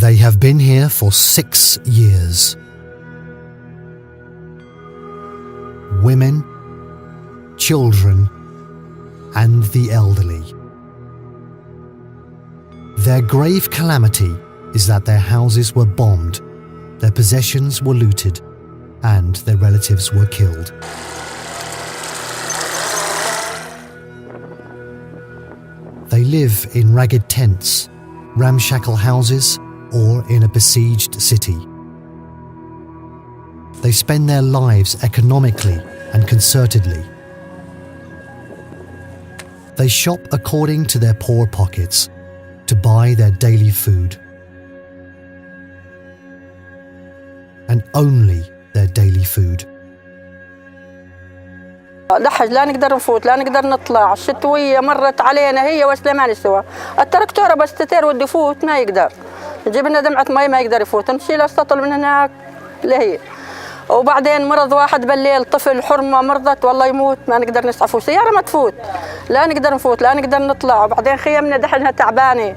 They have been here for 6 years. Women, children, and the elderly. Their grave calamity is that their houses were bombed, their possessions were looted, and their relatives were killed. They live in ragged tents, ramshackle houses, or in a besieged city. They spend their lives economically and concertedly. They shop according to their poor pockets to buy their daily food. And only their daily food. لحج لا نقدر نفوت لا نقدر نطلع الشتوية مرت علينا هي وسليمان سوا التركتورة بس تتير ودي يفوت ما يقدر نجيب لنا دمعة مي ما يقدر يفوت نمشي له استطل من هناك لهي وبعدين مرض واحد بالليل طفل حرمة مرضت والله يموت ما نقدر نسعفه سيارة ما تفوت لا نقدر نفوت لا نقدر نطلع وبعدين خيمنا دحنها تعبانة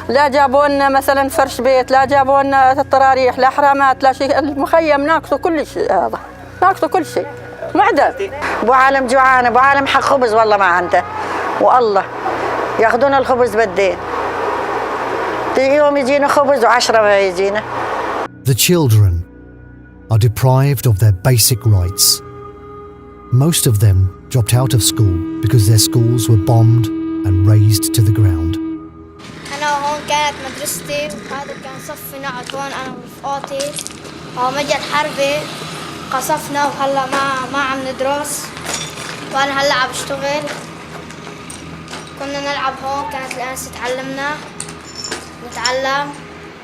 لا جابوا لنا مثلا فرش بيت لا جابوا لنا الطراريح لا حرامات لا شيء المخيم ناقصه كل شيء هذا ناقصه كل شيء معدم ابو عالم جوعان ابو عالم حق خبز والله ما عنده والله ياخذون الخبز بالدين يوم يجينا خبز و10 ما يجينا. The children are deprived of their basic rights. Most of them dropped out of school because their schools were bombed and razed to the ground. أنا هون كانت مدرستي وهذا كان صفي نقعد هون أنا ورفقاتي وما جت حربي قصفنا وهلا ما عم ندرس وأنا هلا عم بشتغل كنا نلعب هون كانت الأنسة تعلمنا نتعلم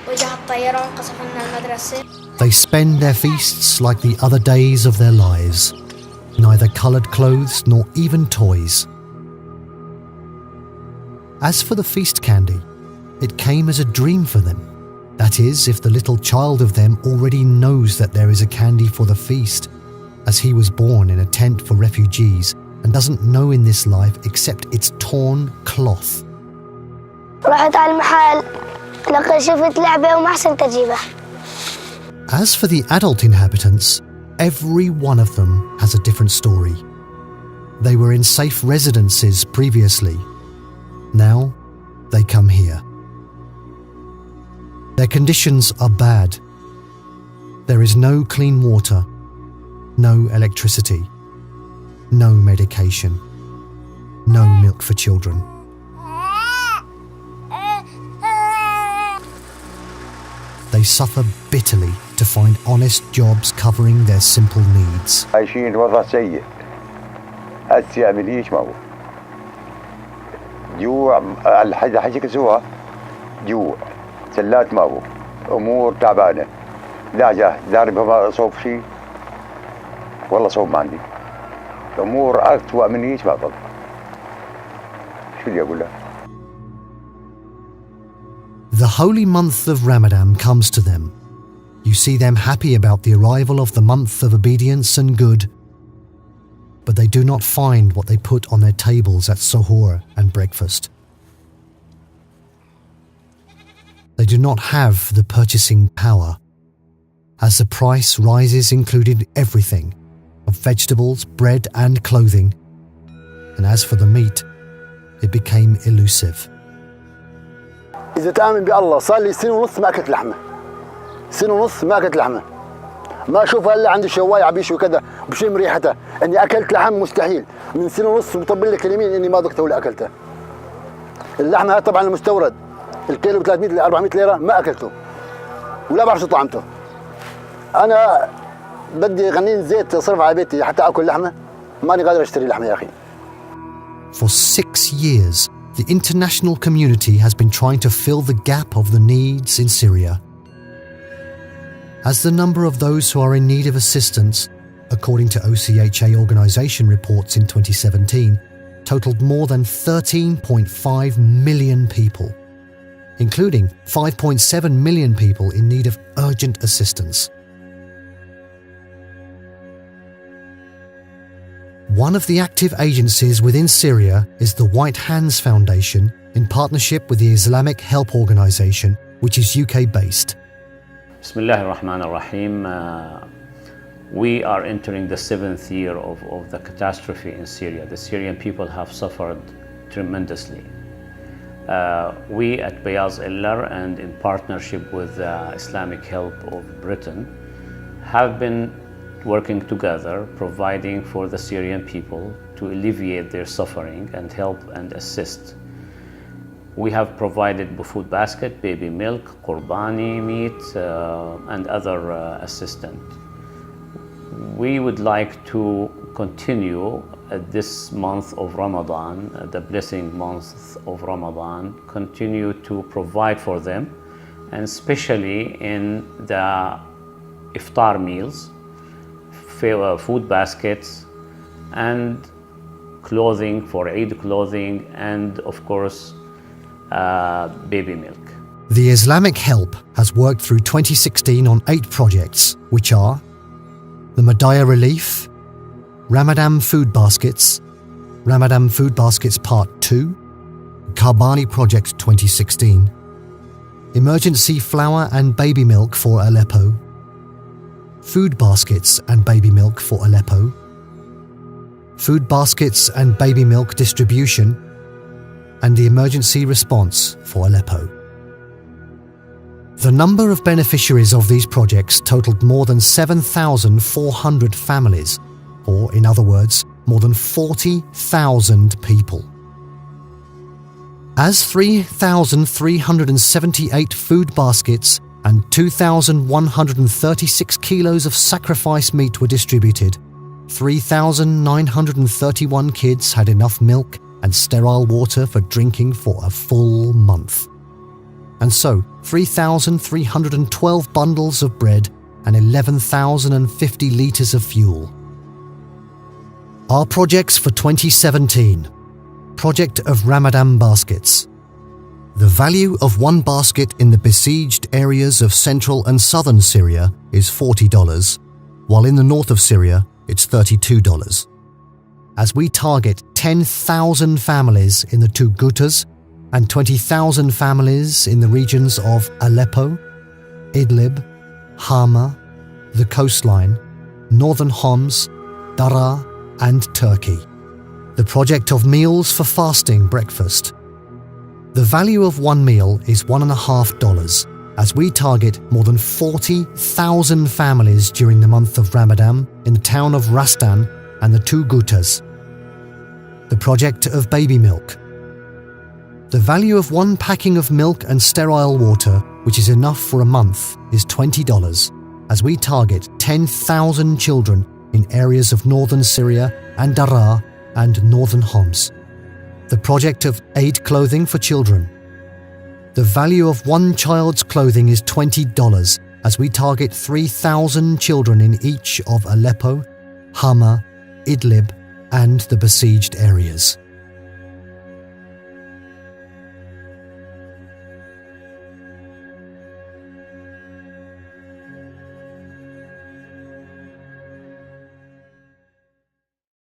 وجا الطيارة وقصف لنا المدرسة. They spend their feasts like the other days of their lives. Neither coloured clothes nor even toys. As for the feast candy, it came as a dream for them. That is, if the little child of them already knows that there is a candy for the feast, as he was born in a tent for refugees and doesn't know in this life except its torn cloth. رحت على المحل لقد شفت لعبة وما حسنت أجيبها. As for the adult inhabitants, every one of them has a different story. They were in safe residences previously. Now they come here. Their conditions are bad. There is no clean water, no electricity, no medication, no milk for children. They suffer bitterly to find honest jobs covering their simple needs. عايشين وضع سيء. هسه عمليش ما هو. جوع الحاجة كسوها جوع. سلات ما هو. أمور تعبانة. لا جاه داربها صوب شيء. والله صوب ما عندي. أمور أسوأ منيش ما ضل. شو اللي أقول له؟ The holy month of Ramadan comes to them. You see them happy about the arrival of the month of obedience and good, but they do not find what they put on their tables at suhoor and breakfast. They do not have the purchasing power, as the price rises including everything, of vegetables, bread and clothing, and as for the meat, it became elusive. إذا تآمن بالله صار لي سنة ونص ما أكلت لحمة. سنة ونص ما أكلت لحمة. ما أشوفها إلا عند الشواي عبيش وكذا بشم ريحتها. إني أكلت لحم مستحيل. من سنة ونص مطبل لك اليمين إني ما ذقتها ولا أكلتها. اللحمة هذا طبعا المستورد. الكيلو ب 300 ل 400 ليرة ما أكلته. ولا بعرف شو طعمته. أنا بدي غنين زيت صرف على بيتي حتى أكل لحمة. ماني قادر أشتري لحمة يا أخي. For 6 years, the international community has been trying to fill the gap of the needs in Syria. As the number of those who are in need of assistance, according to OCHA organisation reports in 2017, totaled more than 13.5 million people, including 5.7 million people in need of urgent assistance. One of the active agencies within Syria is the White Hands Foundation, in partnership with the Islamic Help Organization, which is UK-based. Bismillah ar-Rahman ar-Rahim. We are entering the 7th year of the catastrophe in Syria. The Syrian people have suffered tremendously. We at Beyaz Illar and in partnership with Islamic Help of Britain have been working together, providing for the Syrian people to alleviate their suffering and help and assist. We have provided food basket, baby milk, qurbani meat, and other assistance. We would like to continue this month of Ramadan, the blessing month of Ramadan, continue to provide for them, and especially in the iftar meals, food baskets, and clothing for Eid clothing, and of course, baby milk. The Islamic Help has worked through 2016 on 8 projects, which are the Madaya Relief, Ramadan Food Baskets, Ramadan Food Baskets Part 2, Karbani Project 2016, Emergency Flour and Baby Milk for Aleppo, Food Baskets and Baby Milk for Aleppo, Food Baskets and Baby Milk Distribution, and the Emergency Response for Aleppo. The number of beneficiaries of these projects totaled more than 7,400 families, or in other words, more than 40,000 people. As 3,378 food baskets and 2,136 kilos of sacrifice meat were distributed, 3,931 kids had enough milk and sterile water for drinking for a full month. And so, 3,312 bundles of bread and 11,050 litres of fuel. Our projects for 2017. Project of Ramadan Baskets. The value of one basket in the besieged areas of central and southern Syria is $40, while in the north of Syria it's $32. As we target 10,000 families in the 2 Ghoutas and 20,000 families in the regions of Aleppo, Idlib, Hama, the coastline, northern Homs, Daraa, and Turkey. The project of Meals for Fasting Breakfast. The value of one meal is $1.50, as we target more than 40,000 families during the month of Ramadan in the town of Rastan and the 2 Ghoutas. The project of Baby Milk. The value of one packing of milk and sterile water, which is enough for a month, is $20, as we target 10,000 children in areas of northern Syria and Daraa and northern Homs. The project of Aid Clothing for Children. The value of one child's clothing is $20, as we target 3,000 children in each of Aleppo, Hama, Idlib, and the besieged areas.